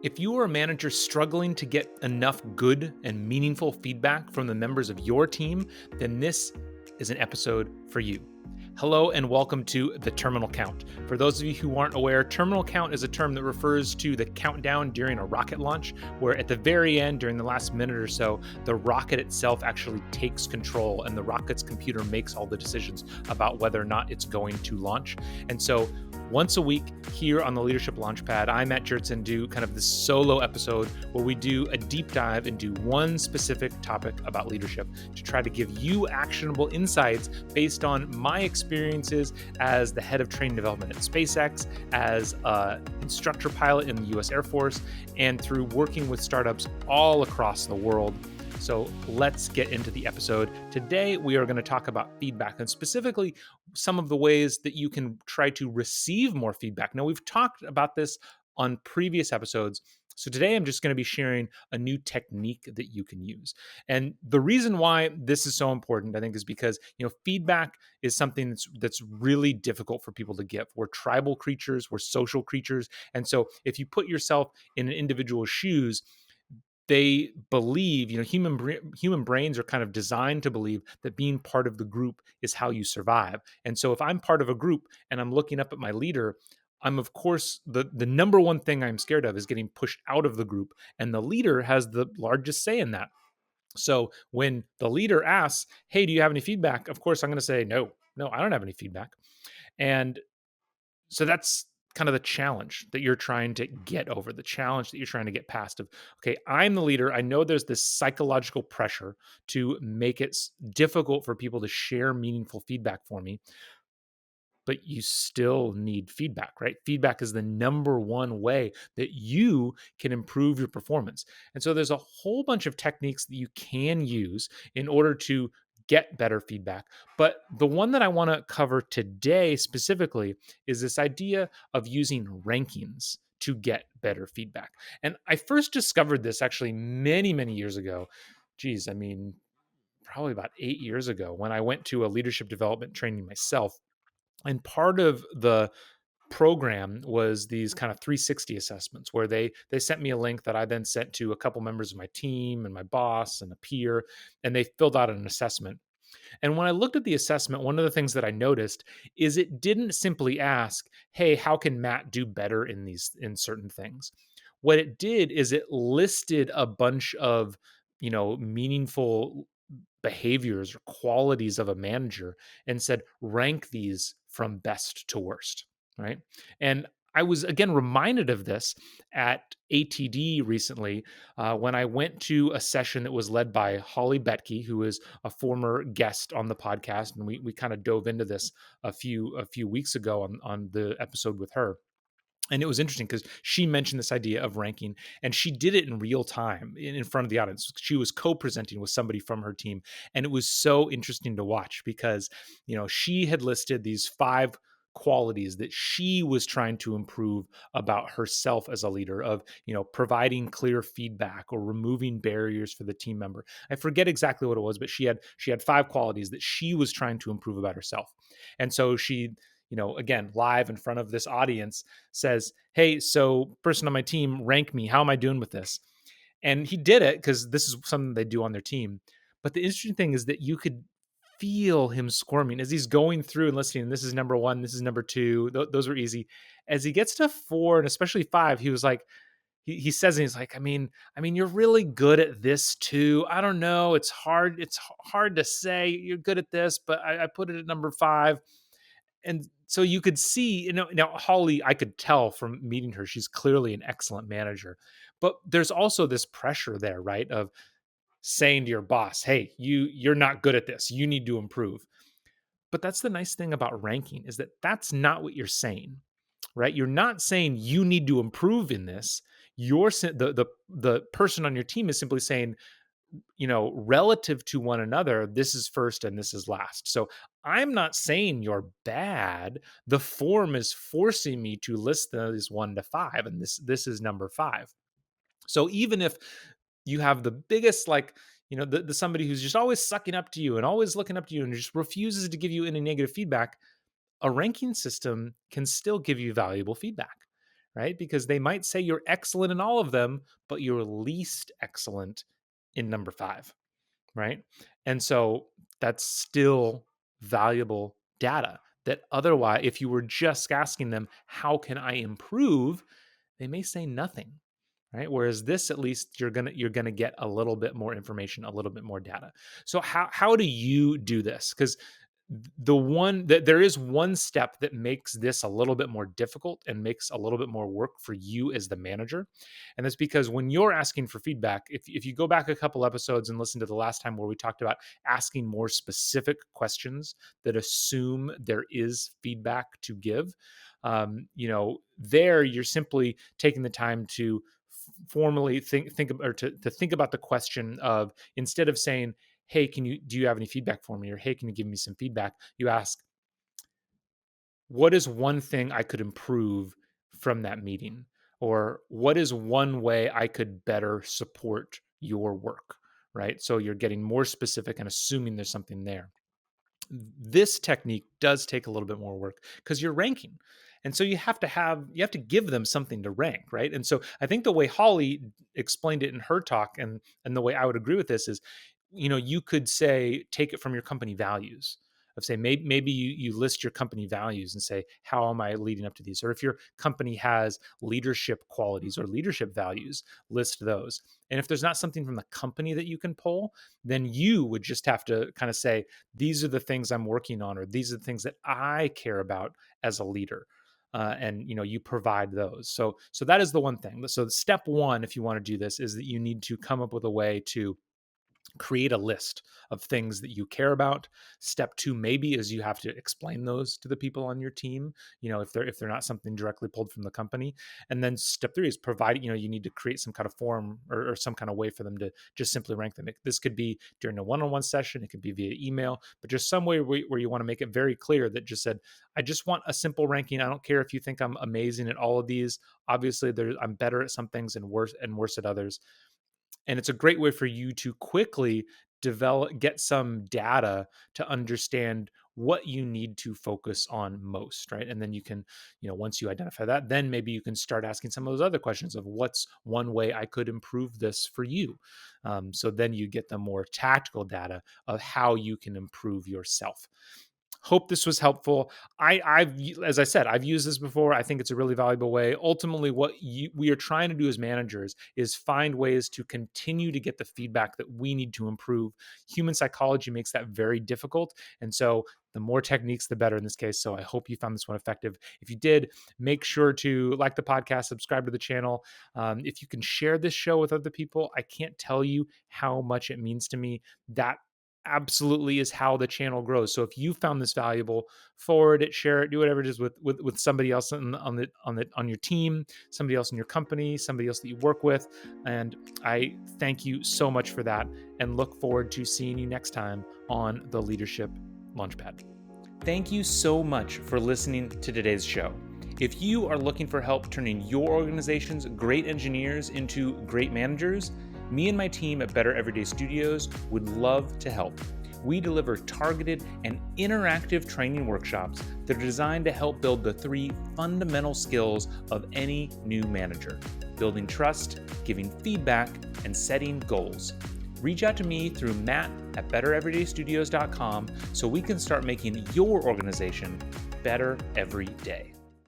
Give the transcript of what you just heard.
If you are a manager struggling to get enough good and meaningful feedback from the members of your team, then this is an episode for you. Hello and welcome to the terminal count. For those of you who aren't aware, terminal count is a term that refers to the countdown during a rocket launch, where at the very end, during the last minute or so, the rocket itself actually takes control and the rocket's computer makes all the decisions about whether or not it's going to launch. And so once a week here on the Leadership Launchpad, I, Matt Gjertsen, do kind of this solo episode where we do a deep dive into one specific topic about leadership to try to give you actionable insights based on my experiences as the head of training development at SpaceX, as an instructor pilot in the US Air Force, and through working with startups all across the world. So let's get into the episode. Today, we are going to talk about feedback and specifically some of the ways that you can try to receive more feedback. Now, we've talked about this on previous episodes. So today I'm just going to be sharing a new technique that you can use. And the reason why this is so important, I think, is because, feedback is something that's really difficult for people to give. We're tribal creatures, we're social creatures. And so if you put yourself in an individual's shoes, they believe, human brains are kind of designed to believe that being part of the group is how you survive. And so if I'm part of a group and I'm looking up at my leader, I'm, of course, the number one thing I'm scared of is getting pushed out of the group. And the leader has the largest say in that. So when the leader asks, hey, do you have any feedback? Of course, I'm going to say, no, I don't have any feedback. And so that's kind of the challenge that you're trying to get over, the challenge that you're trying to get past of, okay, I'm the leader. I know there's this psychological pressure to make it difficult for people to share meaningful feedback for me, but you still need feedback, right? Feedback is the number one way that you can improve your performance. And so there's a whole bunch of techniques that you can use in order to get better feedback. But the one that I want to cover today specifically is this idea of using rankings to get better feedback. And I first discovered this actually many, many years ago. Probably about 8 years ago when I went to a leadership development training myself. And part of the program was these kind of 360 assessments where they sent me a link that I then sent to a couple members of my team and my boss and a peer, and they filled out an assessment. And when I looked at the assessment, one of the things that I noticed is it didn't simply ask, hey, how can Matt do better in certain things? What it did is it listed a bunch of, meaningful behaviors or qualities of a manager and said, rank these from best to worst, right? And I was again reminded of this at ATD recently when I went to a session that was led by Holly Betke, who is a former guest on the podcast, and we kind of dove into this a few weeks ago on the episode with her. And it was interesting because she mentioned this idea of ranking, and she did it in real time in front of the audience. She was co-presenting with somebody from her team, and it was so interesting to watch because, she had listed these 5 qualities that she was trying to improve about herself as a leader of, providing clear feedback or removing barriers for the team member. I forget exactly what it was, but she had 5 qualities that she was trying to improve about herself. And so she, again, live in front of this audience says, hey, so person on my team, rank me. How am I doing with this? And he did it because this is something they do on their team. But the interesting thing is that you could feel him squirming as he's going through and listening. This is number 1. This is number 2. Those were easy. As he gets to 4 and especially 5, he was like, he says, and he's like, I mean, you're really good at this too. I don't know. It's hard to say you're good at this, but I put it at number 5. And so you could see, now Holly, I could tell from meeting her, she's clearly an excellent manager, but there's also this pressure there, right? Of saying to your boss, hey, you're not good at this. You need to improve. But that's the nice thing about ranking is that that's not what you're saying, right? You're not saying you need to improve in this. The person on your team is simply saying, relative to one another, this is first and this is last. So I'm not saying you're bad. The form is forcing me to list those 1 to 5, and this is number 5. So even if you have the biggest, the somebody who's just always sucking up to you and always looking up to you and just refuses to give you any negative feedback, a ranking system can still give you valuable feedback, right? Because they might say you're excellent in all of them, but you're least excellent in number 5, right? And so that's still valuable data that otherwise, if you were just asking them, how can I improve? They may say nothing, right? Whereas this, at least you're gonna get a little bit more information, a little bit more data. So how do you do this? Because the one that there is one step that makes this a little bit more difficult and makes a little bit more work for you as the manager. And that's because when you're asking for feedback, if you go back a couple episodes and listen to the last time where we talked about asking more specific questions that assume there is feedback to give, there you're simply taking the time to formally think or to think about the question of, instead of saying, hey, do you have any feedback for me? Or, hey, can you give me some feedback? You ask, what is one thing I could improve from that meeting? Or what is one way I could better support your work? Right. So you're getting more specific and assuming there's something there. This technique does take a little bit more work because you're ranking. And so you have to give them something to rank, right? And so I think the way Holly explained it in her talk, and the way I would agree with this is, you could say, take it from your company values, of say, maybe you list your company values and say, how am I leading up to these? Or if your company has leadership qualities or leadership values, list those. And if there's not something from the company that you can pull, then you would just have to kind of say, these are the things I'm working on, or these are the things that I care about as a leader. And you provide those. So that is the one thing. So step one, if you want to do this, is that you need to come up with a way to create a list of things that you care about. Step two maybe is you have to explain those to the people on your team, if they're not something directly pulled from the company. And then step three is provide, you need to create some kind of form or some kind of way for them to just simply rank them. This could be during a one-on-one session, it could be via email, but just some way where you want to make it very clear that just said, I just want a simple ranking. I don't care if you think I'm amazing at all of these. Obviously I'm better at some things and worse at others. And it's a great way for you to quickly get some data to understand what you need to focus on most, right? And then you can, once you identify that, then maybe you can start asking some of those other questions of, what's one way I could improve this for you? So then you get the more tactical data of how you can improve yourself. Hope this was helpful. As I said, I've used this before. I think it's a really valuable way. Ultimately, what we are trying to do as managers is find ways to continue to get the feedback that we need to improve. Human psychology makes that very difficult. And so the more techniques, the better in this case. So I hope you found this one effective. If you did, make sure to like the podcast, subscribe to the channel. If you can share this show with other people, I can't tell you how much it means to me. That absolutely is how the channel grows. So if you found this valuable, forward it, share it, do whatever it is with somebody else on your team, somebody else in your company, somebody else that you work with. And I thank you so much for that, and look forward to seeing you next time on the Leadership Launchpad. Thank you so much for listening to today's show. If you are looking for help turning your organization's great engineers into great managers, me and my team at Better Everyday Studios would love to help. We deliver targeted and interactive training workshops that are designed to help build the 3 fundamental skills of any new manager: building trust, giving feedback, and setting goals. Reach out to me through matt@bettereverydaystudios.com so we can start making your organization better every day.